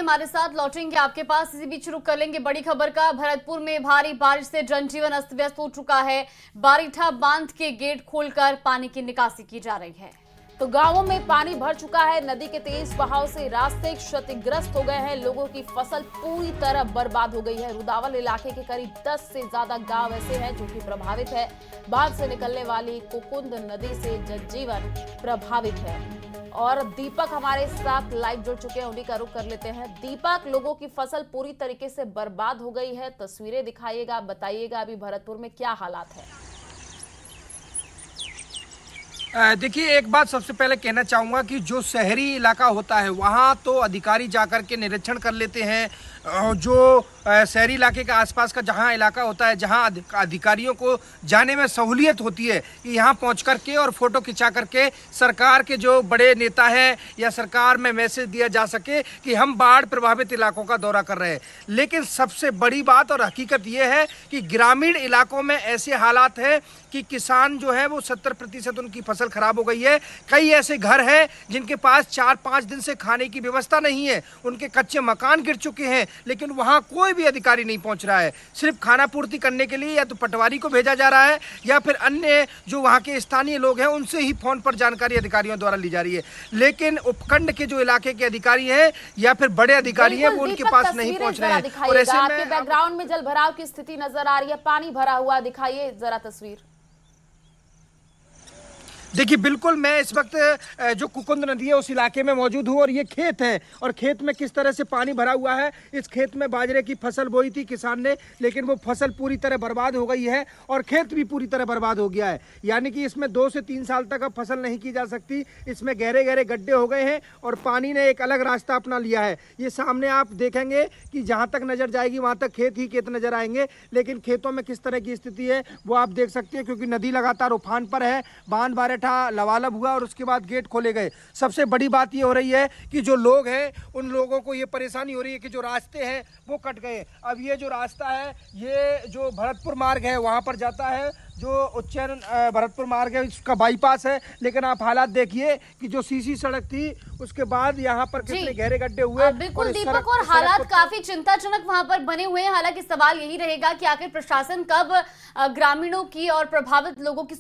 हमारे साथ लौटेंगे आपके पास। इसी बीच रुक कर लेंगे बड़ी खबर का। भरतपुर में भारी बारिश से जनजीवन अस्त व्यस्त हो चुका है। बारीठा बांध के गेट खोलकर पानी की निकासी की जा रही है। तो गांवों में पानी भर चुका है। नदी के तेज बहाव से रास्ते क्षतिग्रस्त हो गए हैं। लोगों की फसल पूरी तरह बर्बाद हो गई है। रुदावल इलाके के करीब 10 से ज्यादा गांव ऐसे हैं जो कि प्रभावित है। बांध से निकलने वाली कुकुंद नदी से जनजीवन प्रभावित है। और दीपक हमारे साथ लाइव जुड़ चुके हैं, उन्हीं का रुख कर लेते हैं। दीपक, लोगों की फसल पूरी तरीके से बर्बाद हो गई है, तस्वीरें दिखाइएगा, बताइएगा अभी भरतपुर में क्या हालात है। देखिए, एक बात सबसे पहले कहना चाहूँगा कि जो शहरी इलाका होता है वहाँ तो अधिकारी जाकर के निरीक्षण कर लेते हैं। जो शहरी इलाके का आसपास का जहाँ इलाका होता है, जहाँ अधिकारियों को जाने में सहूलियत होती है कि यहाँ पहुँच करके और फोटो खिंचा करके सरकार के जो बड़े नेता हैं या सरकार में मैसेज दिया जा सके कि हम बाढ़ प्रभावित इलाकों का दौरा कर रहे हैं। लेकिन सबसे बड़ी बात और हकीकत ये है कि ग्रामीण इलाकों में ऐसे हालात हैं कि किसान जो है वो 70% उनकी फसल खराब हो गई है। कई ऐसे घर हैं जिनके पास 4-5 दिन से खाने की व्यवस्था नहीं है, उनके कच्चे मकान गिर चुके हैं, लेकिन वहां कोई भी अधिकारी नहीं पहुंच रहा है। सिर्फ खाना पूर्ति करने के लिए या तो पटवारी को भेजा जा रहा है या फिर अन्य जो वहां के स्थानीय लोग हैं उनसे ही फोन पर जानकारी अधिकारियों द्वारा ली जा रही है। लेकिन उपखंड के जो इलाके के अधिकारी हैं या फिर बड़े अधिकारी हैं वो उनके पास नहीं पहुंच रहे हैं। और ऐसे में बैकग्राउंड में जल भराव की स्थिति नजर आ रही है, पानी भरा हुआ, दिखाइए जरा तस्वीर। देखिए, बिल्कुल मैं इस वक्त जो कुकुंद नदी है उस इलाके में मौजूद हूँ और ये खेत है और खेत में किस तरह से पानी भरा हुआ है। इस खेत में बाजरे की फसल बोई थी किसान ने, लेकिन वो फसल पूरी तरह बर्बाद हो गई है और खेत भी पूरी तरह बर्बाद हो गया है। यानी कि इसमें 2 से 3 साल तक अब फसल नहीं की जा सकती। इसमें गहरे गहरे गड्ढे हो गए हैं और पानी ने एक अलग रास्ता अपना लिया है। ये सामने आप देखेंगे कि जहाँ तक नजर जाएगी वहाँ तक खेत ही खेत नजर आएंगे, लेकिन खेतों में किस तरह की स्थिति है वो आप देख सकते हैं, क्योंकि नदी लगातार उफान पर है। बांध बारीठा लबालब हुआ और उसके बाद गेट खोले गए। सबसे बड़ी बात ये हो रही है कि जो लोग हैं उन लोगों को ये परेशानी हो रही है कि जो रास्ते हैं वो कट गए। अब ये जो रास्ता है ये जो भरतपुर मार्ग है वहाँ पर जाता है, जो उच्चैन भरतपुर मार्ग है इसका बाईपास है। लेकिन आप हालात देखिए कि जो सीसी सड़क थी उसके बाद यहाँ पर कितने गहरे गड्ढे हुए। बिल्कुल दीपक, और हालात काफी चिंताजनक वहां पर बने हुए हैं। हालांकि सवाल यही रहेगा कि आखिर प्रशासन कब ग्रामीणों की और प्रभावित लोगों की